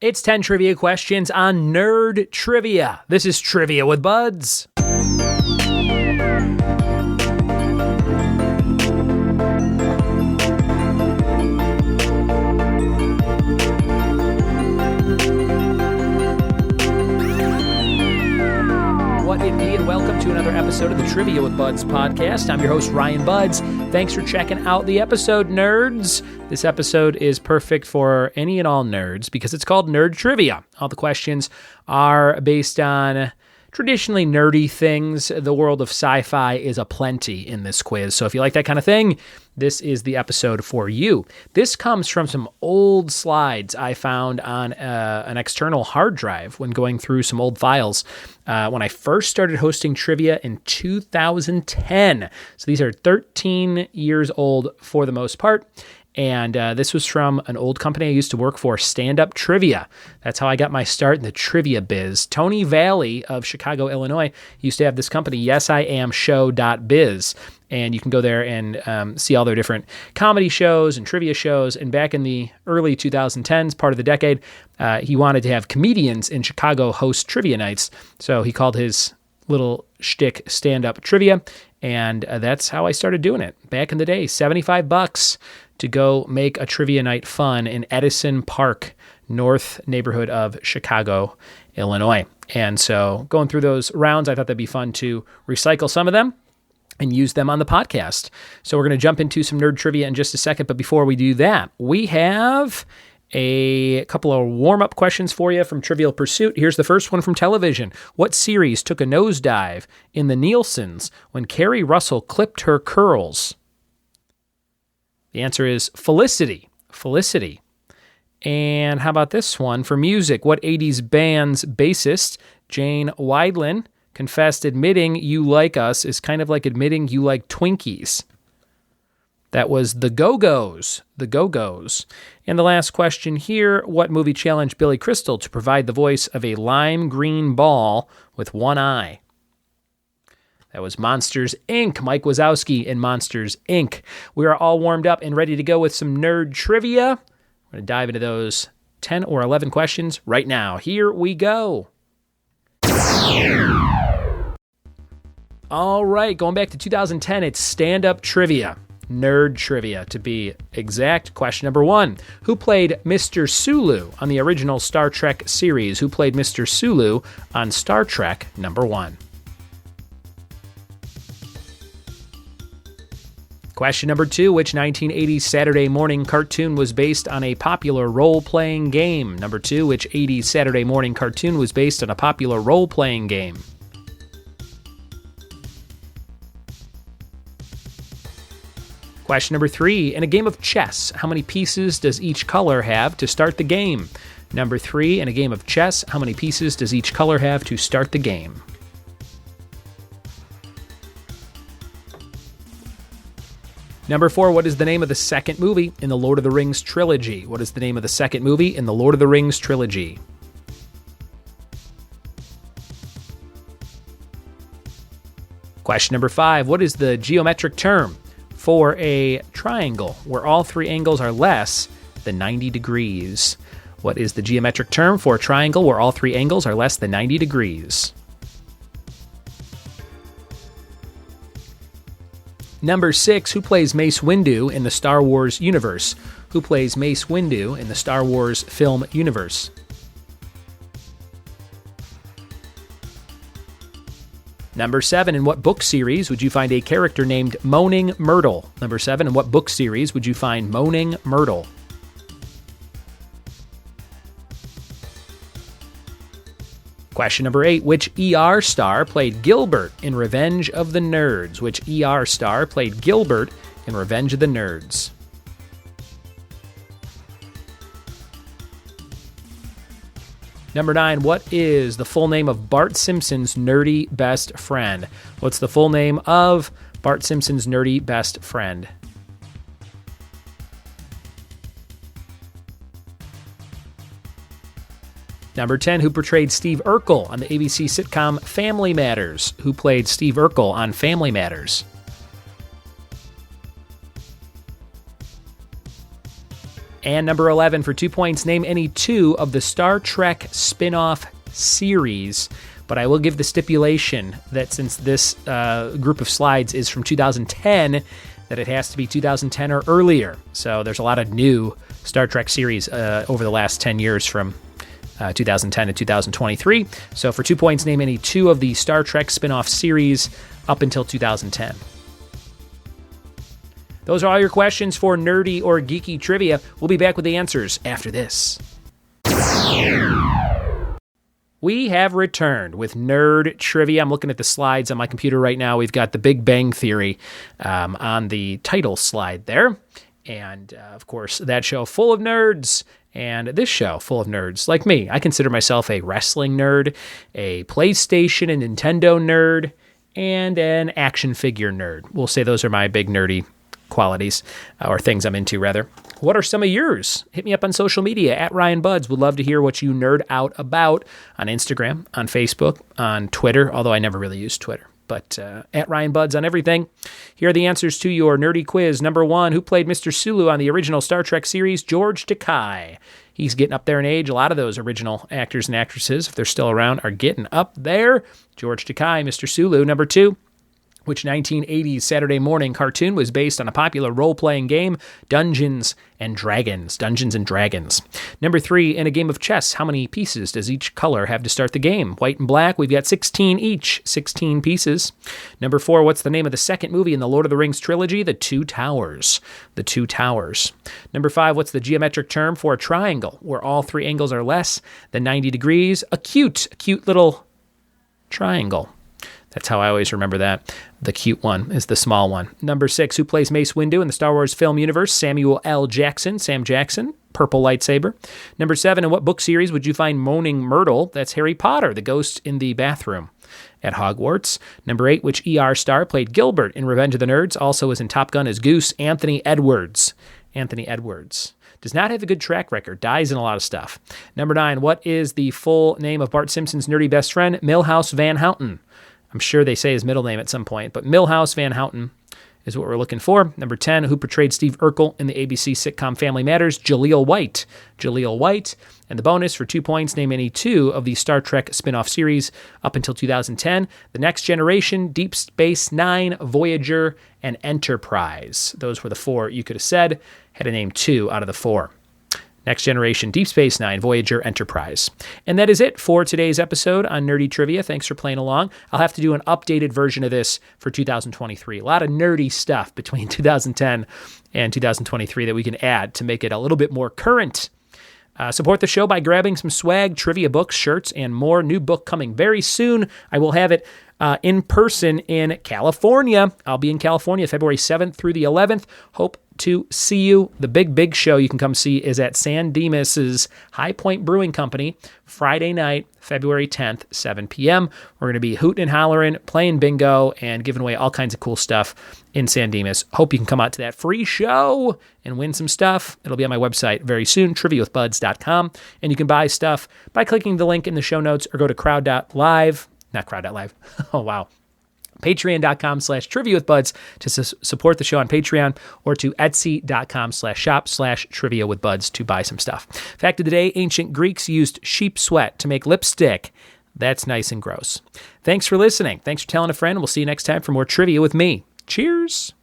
It's 10 trivia questions on Nerd Trivia. This is Trivia with Buds. What it be, and welcome to another episode of the Trivia with Buds podcast. I'm your host, Ryan Buds. Thanks for checking out the episode, nerds. This episode is perfect for any and all nerds because it's called Nerd Trivia. All the questions are based on traditionally nerdy things. The world of sci-fi is aplenty in this quiz. So if you like that kind of thing, this is the episode for you. This comes from some old slides I found on an external hard drive when going through some old files when I first started hosting trivia in 2010. So these are 13 years old for the most part. And this was from an old company I used to work for, Stand Up Trivia. That's how I got my start in the trivia biz. Tony Valley of Chicago, Illinois, used to have this company, yesiamshow.biz. And you can go there and see all their different comedy shows and trivia shows. And back in the early 2010s, part of the decade, he wanted to have comedians in Chicago host trivia nights. So he called his little shtick Stand Up Trivia. And that's how I started doing it. Back in the day, $75 to go make a trivia night fun in Edison Park, north neighborhood of Chicago, Illinois. And so going through those rounds, I thought that'd be fun to recycle some of them and use them on the podcast. So we're going to jump into some nerd trivia in just a second. But before we do that, we have a couple of warm-up questions for you from Trivial Pursuit. Here's the first one from television. What series took a nosedive in the Nielsen's when Carrie Russell clipped her curls? The answer is Felicity. Felicity. And how about this one for music? What 80s band's bassist, Jane Wiedlin, confessed admitting you like us is kind of like admitting you like Twinkies? That was the Go-Go's. The Go-Go's. And the last question here, what movie challenged Billy Crystal to provide the voice of a lime green ball with one eye? That was Monsters, Inc., Mike Wazowski in Monsters, Inc. We are all warmed up and ready to go with some nerd trivia. We're going to dive into those 10 or 11 questions right now. Here we go. All right, going back to 2010, it's stand-up trivia. Nerd trivia, to be exact. Question number 1. Who played Mr. Sulu on the original Star Trek series? Who played Mr. Sulu on Star Trek number 1? Question number 2, which 1980s Saturday morning cartoon was based on a popular role-playing game? Number 2, which 80s Saturday morning cartoon was based on a popular role-playing game? Question number 3, in a game of chess, how many pieces does each color have to start the game? Number 3, in a game of chess, how many pieces does each color have to start the game? Number 4, what is the name of the second movie in the Lord of the Rings trilogy? What is the name of the second movie in the Lord of the Rings trilogy? Question number 5, what is the geometric term for a triangle where all three angles are less than 90 degrees? What is the geometric term for a triangle where all three angles are less than 90 degrees? Number 6, who plays Mace Windu in the Star Wars universe? Who plays Mace Windu in the Star Wars film universe? Number 7, in what book series would you find a character named Moaning Myrtle? Number 7, in what book series would you find Moaning Myrtle? Question number 8, which ER star played Gilbert in Revenge of the Nerds? Which ER star played Gilbert in Revenge of the Nerds? Number 9, what is the full name of Bart Simpson's nerdy best friend? What's the full name of Bart Simpson's nerdy best friend? Number 10, who portrayed Steve Urkel on the ABC sitcom Family Matters? Who played Steve Urkel on Family Matters? And number 11, for 2 points, name any two of the Star Trek spin-off series. But I will give the stipulation that since this group of slides is from 2010, that it has to be 2010 or earlier. So there's a lot of new Star Trek series over the last 10 years from 2010 to 2023. So for 2 points, name any two of the Star Trek spin-off series up until 2010. Those are all your questions for nerdy or geeky trivia. We'll be back with the answers after this. We have returned with Nerd Trivia. I'm looking at the slides on my computer right now. We've got the Big Bang Theory on the title slide there. And, of course, that show full of nerds. And this show full of nerds like me. I consider myself a wrestling nerd, a PlayStation and Nintendo nerd, and an action figure nerd. We'll say those are my big nerdy qualities, or things I'm into, rather. What are some of yours? Hit me up on social media, at Ryan Buds. Would love to hear what you nerd out about on Instagram, on Facebook, on Twitter, although I never really use Twitter. But at Ryan Buds on everything. Here are the answers to your nerdy quiz. Number 1, who played Mr. Sulu on the original Star Trek series? George Takei. He's getting up there in age. A lot of those original actors and actresses, if they're still around, are getting up there. George Takei, Mr. Sulu. Number 2, which 1980s Saturday morning cartoon was based on a popular role-playing game, Dungeons and Dragons. Dungeons and Dragons. Number 3, in a game of chess, how many pieces does each color have to start the game? White and black, we've got 16 each, 16 pieces. Number 4, what's the name of the second movie in the Lord of the Rings trilogy? The Two Towers. The Two Towers. Number 5, what's the geometric term for a triangle, where all three angles are less than 90 degrees? A cute little triangle. That's how I always remember that. The cute one is the small one. Number 6, who plays Mace Windu in the Star Wars film universe? Samuel L. Jackson. Sam Jackson. Purple lightsaber. Number 7, in what book series would you find Moaning Myrtle? That's Harry Potter, the ghost in the bathroom at Hogwarts. Number 8, which ER star played Gilbert in Revenge of the Nerds? Also was in Top Gun as Goose? Anthony Edwards. Anthony Edwards. Does not have a good track record. Dies in a lot of stuff. Number 9, what is the full name of Bart Simpson's nerdy best friend? Milhouse Van Houten. I'm sure they say his middle name at some point, but Milhouse Van Houten is what we're looking for. Number 10, who portrayed Steve Urkel in the ABC sitcom Family Matters? Jaleel White. Jaleel White. And the bonus for 2 points, name any two of the Star Trek spin-off series up until 2010. The Next Generation, Deep Space Nine, Voyager, and Enterprise. Those were the 4 you could have said. Had to name 2 out of the 4. Next Generation, Deep Space Nine, Voyager, Enterprise. And that is it for today's episode on Nerdy Trivia. Thanks for playing along. I'll have to do an updated version of this for 2023. A lot of nerdy stuff between 2010 and 2023 that we can add to make it a little bit more current. Support the show by grabbing some swag, trivia books, shirts, and more. New book coming very soon. I will have it in person in California. I'll be in California February 7th through the 11th. Hope to see you. The big show you can come see is at San Dimas's High Point Brewing Company, Friday night, February 10th, 7 p.m. We're going to be hooting and hollering, playing bingo, and giving away all kinds of cool stuff in San Dimas. Hope you can come out to that free show and win some stuff. It'll be on my website very soon, triviawithbuds.com, and you can buy stuff by clicking the link in the show notes or go to crowd.live. Not crowd.live. Oh, wow. Patreon.com/triviawithbuds to support the show on Patreon, or to Etsy.com/shop/triviawithbuds to buy some stuff. Fact of the day, ancient Greeks used sheep sweat to make lipstick. That's nice and gross. Thanks for listening. Thanks for telling a friend. We'll see you next time for more trivia with me. Cheers.